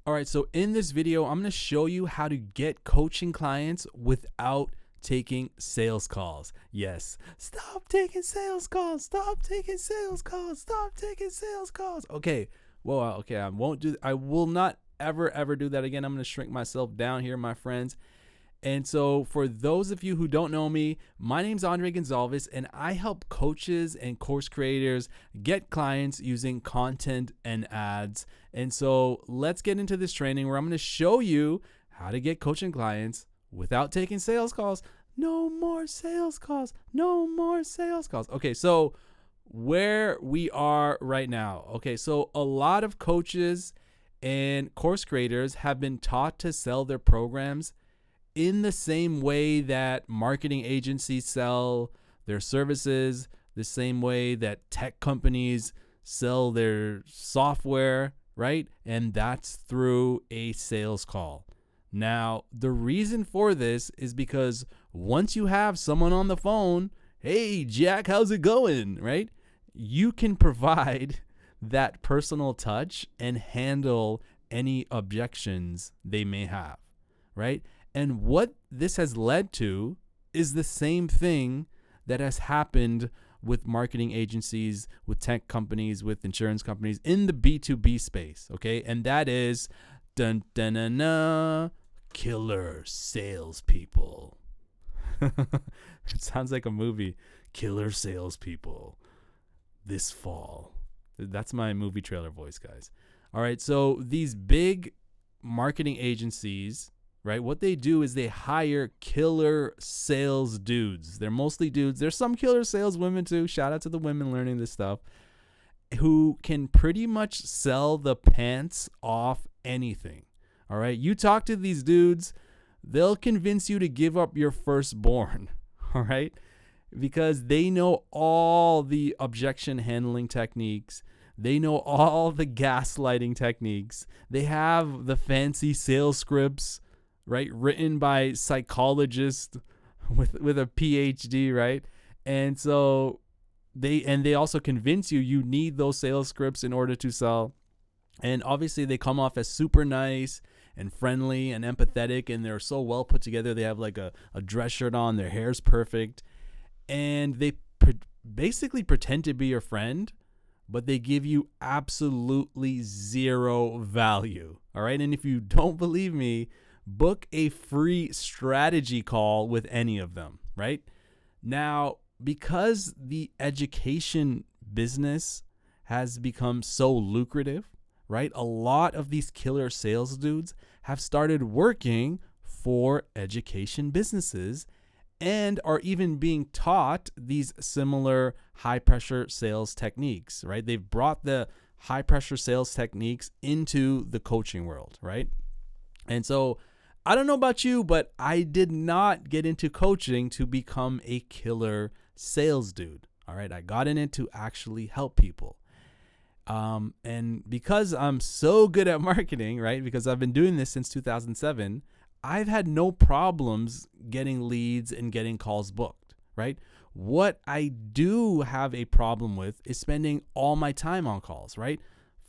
All right, so in this video, I'm going to show you how to get coaching clients without taking sales calls. Yes, stop taking sales calls. Stop taking sales calls. Stop taking sales calls. Okay, well, okay, I will not ever do that again. I'm going to shrink myself down here, my friends. And so for those of you who don't know me, my name's Andre Gonzalez, and I help coaches and course creators get clients using content and ads. And so let's get into this training where I'm going to show you how to get coaching clients without taking sales calls. No more sales calls. No more sales calls. Okay, so where we are right now. Okay, so a lot of coaches and course creators have been taught to sell their programs in the same way that marketing agencies sell their services, the same way that tech companies sell their software, right? And that's through a sales call. Now, the reason for this is because once you have someone on the phone, hey, Jack, how's it going, right? You can provide that personal touch and handle any objections they may have, right? And what this has led to is the same thing that has happened with marketing agencies, with tech companies, with insurance companies in the B2B space, okay? And that is killer salespeople. It sounds like a movie. Killer salespeople this fall. That's my movie trailer voice, guys. All right, so these big marketing agencies, right? What they do is they hire killer sales dudes. They're mostly dudes. There's some killer sales women too. Shout out to the women learning this stuff, who can pretty much sell the pants off anything. All right. You talk to these dudes, they'll convince you to give up your firstborn. All right. Because they know all the objection handling techniques. They know all the gaslighting techniques. They have the fancy sales scripts, right, written by psychologists with a PhD, right? And so they also convince you need those sales scripts in order to sell. And obviously they come off as super nice and friendly and empathetic, and they're so well put together. They have like a dress shirt on, their hair's perfect, and they basically pretend to be your friend, but they give you absolutely zero value. All right. And if you don't believe me, book a free strategy call with any of them, right? Now, because the education business has become so lucrative, right? A lot of these killer sales dudes have started working for education businesses and are even being taught these similar high pressure sales techniques, right? They've brought the high pressure sales techniques into the coaching world, right? And so I don't know about you, but I did not get into coaching to become a killer sales dude. All right. I got in it to actually help people. And because I'm so good at marketing, right? Because I've been doing this since 2007, I've had no problems getting leads and getting calls booked, right? What I do have a problem with is spending all my time on calls, right?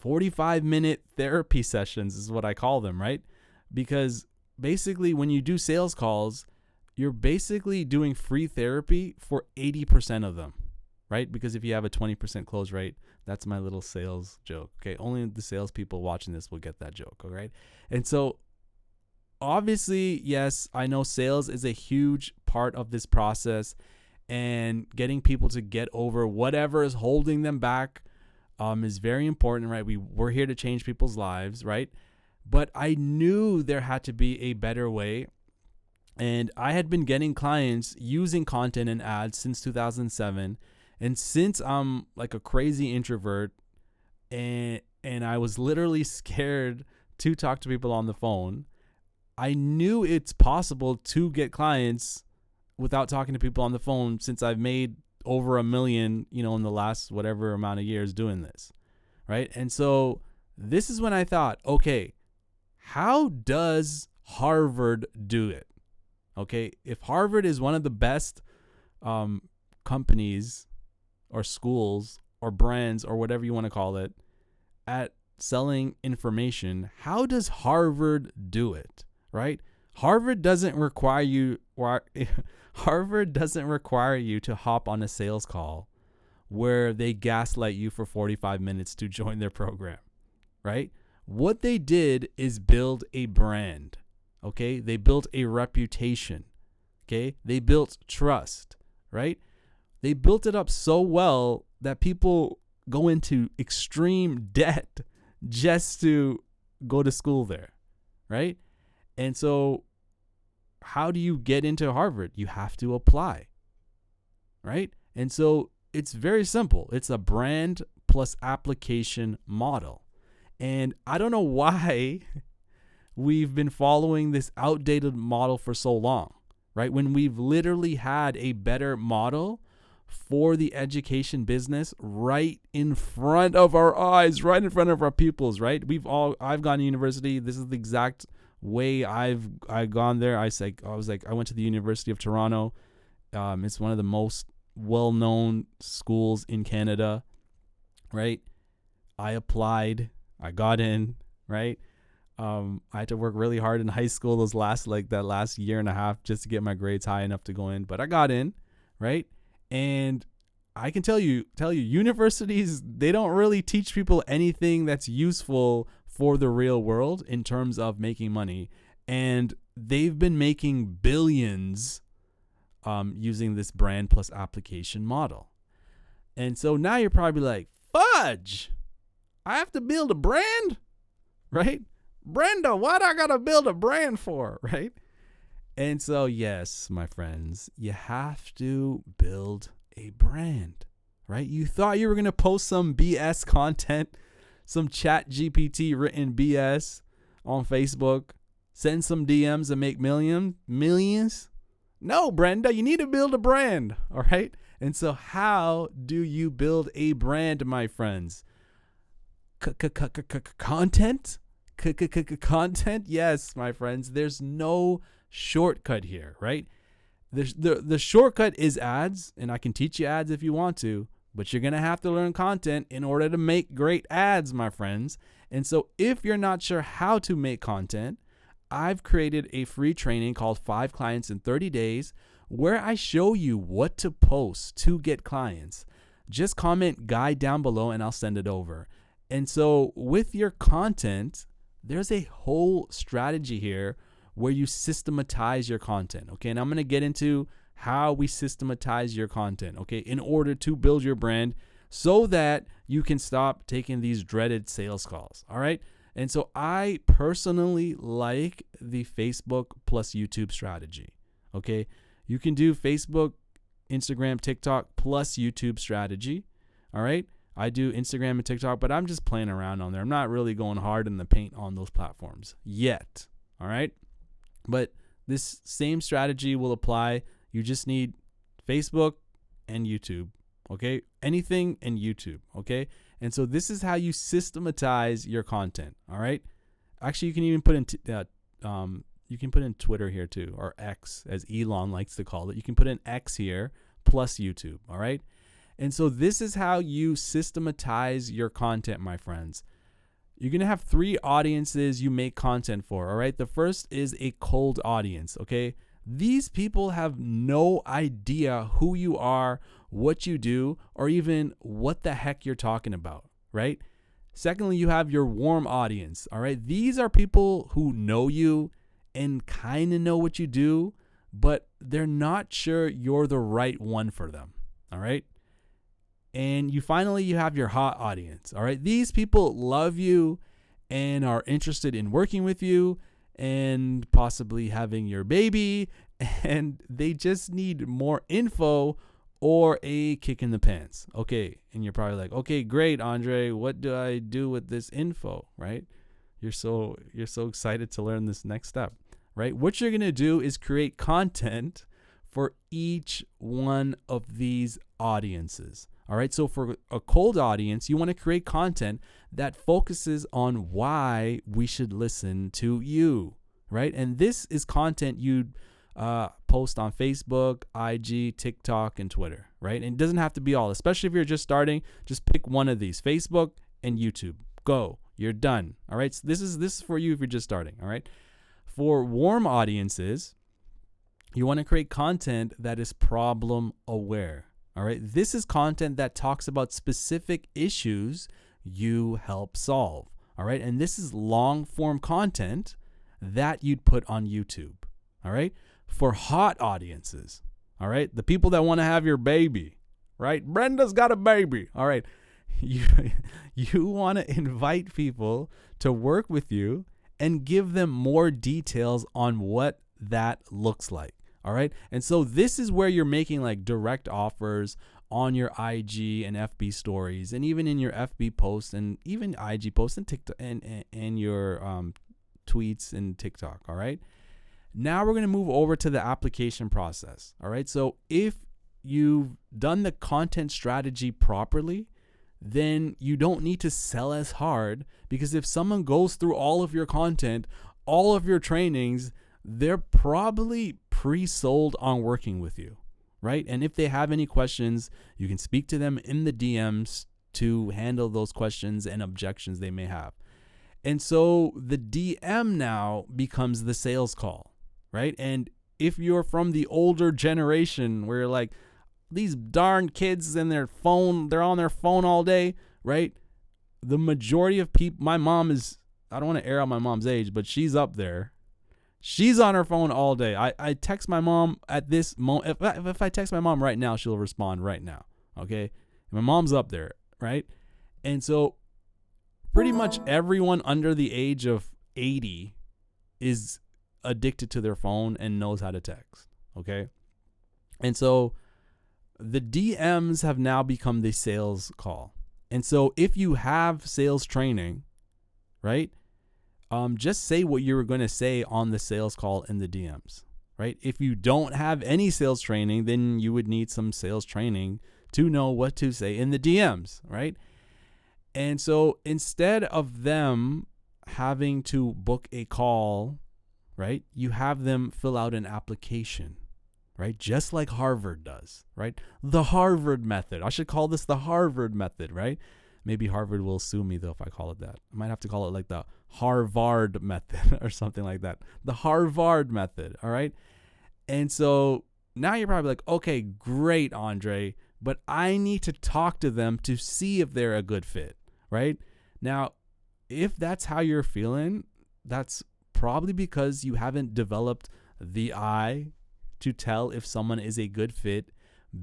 45-minute therapy sessions is what I call them, right? Because basically, when you do sales calls, you're basically doing free therapy for 80% of them, right? Because if you have a 20% close rate, that's my little sales joke. Okay, only the salespeople watching this will get that joke. All right, and so obviously, yes, I know sales is a huge part of this process, and getting people to get over whatever is holding them back is very important, right? We're here to change people's lives, right? But I knew there had to be a better way. And I had been getting clients using content and ads since 2007. And since I'm like a crazy introvert and I was literally scared to talk to people on the phone, I knew it's possible to get clients without talking to people on the phone, since I've made over $1 million, in the last whatever amount of years doing this, right? And so this is when I thought, okay, how does Harvard do it? Okay, if Harvard is one of the best companies or schools or brands or whatever you want to call it at selling information, how does Harvard do it, right? Harvard doesn't require you to hop on a sales call where they gaslight you for 45 minutes to join their program, right? What they did is build a brand, okay? They built a reputation, okay? They built trust, right? They built it up so well that people go into extreme debt just to go to school there, right? And so how do you get into Harvard? You have to apply, right? And so it's very simple. It's a brand plus application model. And I don't know why we've been following this outdated model for so long, right? When we've literally had a better model for the education business right in front of our eyes, right in front of our pupils, right? I've gone to university. This is the exact way I've gone there. I went to the University of Toronto. It's one of the most well-known schools in Canada, right? I applied, I got in, right? I had to work really hard in high school that last year and a half just to get my grades high enough to go in, but I got in, right? And I can tell you, universities, they don't really teach people anything that's useful for the real world in terms of making money. And they've been making billions using this brand plus application model. And so now you're probably like, fudge, I have to build a brand, right? Brenda, what I gotta build a brand for, right? And so, yes, my friends, you have to build a brand, right? You thought you were going to post some BS content, some chat GPT written BS on Facebook, send some DMs and make millions? No, Brenda, you need to build a brand, all right? And so how do you build a brand, my friends? Content? Content? Yes, my friends, there's no shortcut here, right? The shortcut is ads, and I can teach you ads if you want to, but you're going to have to learn content in order to make great ads, my friends. And so if you're not sure how to make content, I've created a free training called 5 Clients in 30 Days where I show you what to post to get clients. Just comment guide down below and I'll send it over. And so with your content, there's a whole strategy here where you systematize your content, okay? And I'm going to get into how we systematize your content, okay, in order to build your brand so that you can stop taking these dreaded sales calls, all right? And so I personally like the Facebook plus YouTube strategy, okay? You can do Facebook, Instagram, TikTok plus YouTube strategy, all right? I do Instagram and TikTok, but I'm just playing around on there. I'm not really going hard in the paint on those platforms yet, all right? But this same strategy will apply. You just need Facebook and YouTube, okay? Anything and YouTube, okay? And so this is how you systematize your content, all right? Actually, you can even put in Twitter here too, or X, as Elon likes to call it. You can put in X here plus YouTube, all right? And so this is how you systematize your content, my friends. You're going to have 3 audiences you make content for, all right? The first is a cold audience, okay? These people have no idea who you are, what you do, or even what the heck you're talking about, right? Secondly, you have your warm audience, all right? These are people who know you and kind of know what you do, but they're not sure you're the right one for them, all right? And you have your hot audience, all right? These people love you and are interested in working with you and possibly having your baby, and they just need more info or a kick in the pants. Okay, and you're probably like, okay, great, Andre, what do I do with this info, right? You're so excited to learn this next step, right? What you're going to do is create content for each one of these audiences. All right, so for a cold audience, you want to create content that focuses on why we should listen to you, right? And this is content you'd post on Facebook, IG, TikTok, and Twitter, right? And it doesn't have to be all, especially if you're just starting, just pick one of these, Facebook and YouTube. Go. You're done. All right. So this is for you if you're just starting. All right. For warm audiences, you want to create content that is problem aware. All right. This is content that talks about specific issues you help solve. All right. And this is long form content that you'd put on YouTube. All right. For hot audiences. All right. The people that want to have your baby. Right. Brenda's got a baby. All right. You want to invite people to work with you and give them more details on what that looks like. All right. And so this is where you're making like direct offers on your IG and FB stories, and even in your FB posts and even IG posts and TikTok and your tweets and TikTok. All right. Now we're going to move over to the application process. All right. So if you've done the content strategy properly, then you don't need to sell as hard, because if someone goes through all of your content, all of your trainings, they're probably pre-sold on working with you, right? And if they have any questions, you can speak to them in the DMs to handle those questions and objections they may have. And so the DM now becomes the sales call, right? And if you're from the older generation where you're like, these darn kids and their phone, they're on their phone all day, right? The majority of people, my mom is, I don't want to air out my mom's age, but she's up there. She's on her phone all day. I text my mom at this moment. If I text my mom right now, she'll respond right now. Okay. My mom's up there, right? And so pretty much everyone under the age of 80 is addicted to their phone and knows how to text. Okay. And so the DMs have now become the sales call. And so if you have sales training, right, just say what you were going to say on the sales call in the DMs, right? If you don't have any sales training, then you would need some sales training to know what to say in the DMs, right? And so instead of them having to book a call, right, you have them fill out an application. Right? Just like Harvard does, right? The Harvard method. I should call this the Harvard method, right? Maybe Harvard will sue me though if I call it that. I might have to call it like the Harvard method or something like that. The Harvard method, all right? And so now you're probably like, okay, great, Andre, but I need to talk to them to see if they're a good fit, right? Now, if that's how you're feeling, that's probably because you haven't developed the eye to tell if someone is a good fit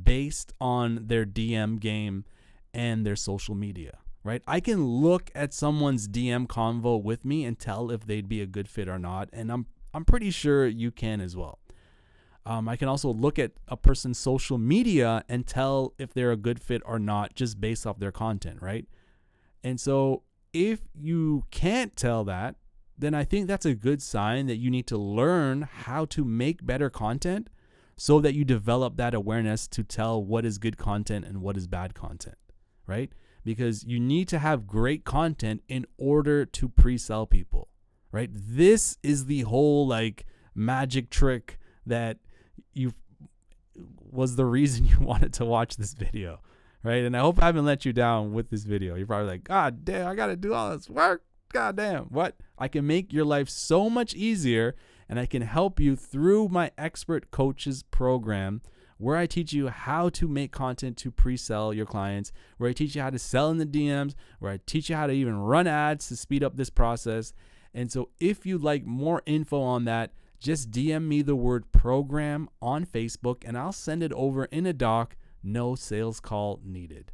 based on their DM game and their social media, right? I can look at someone's DM convo with me and tell if they'd be a good fit or not, and I'm pretty sure you can as well. I can also look at a person's social media and tell if they're a good fit or not just based off their content, right? And so if you can't tell that, then I think that's a good sign that you need to learn how to make better content so that you develop that awareness to tell what is good content and what is bad content, right? Because you need to have great content in order to pre-sell people, right? This is the whole like magic trick that was the reason you wanted to watch this video, right? And I hope I haven't let you down with this video. You're probably like, God damn, I got to do all this work. God damn, what? I can make your life so much easier, and I can help you through my Expert Coaches program, where I teach you how to make content to pre-sell your clients, where I teach you how to sell in the DMs, where I teach you how to even run ads to speed up this process. And so if you'd like more info on that, just DM me the word program on Facebook, and I'll send it over in a doc, no sales call needed.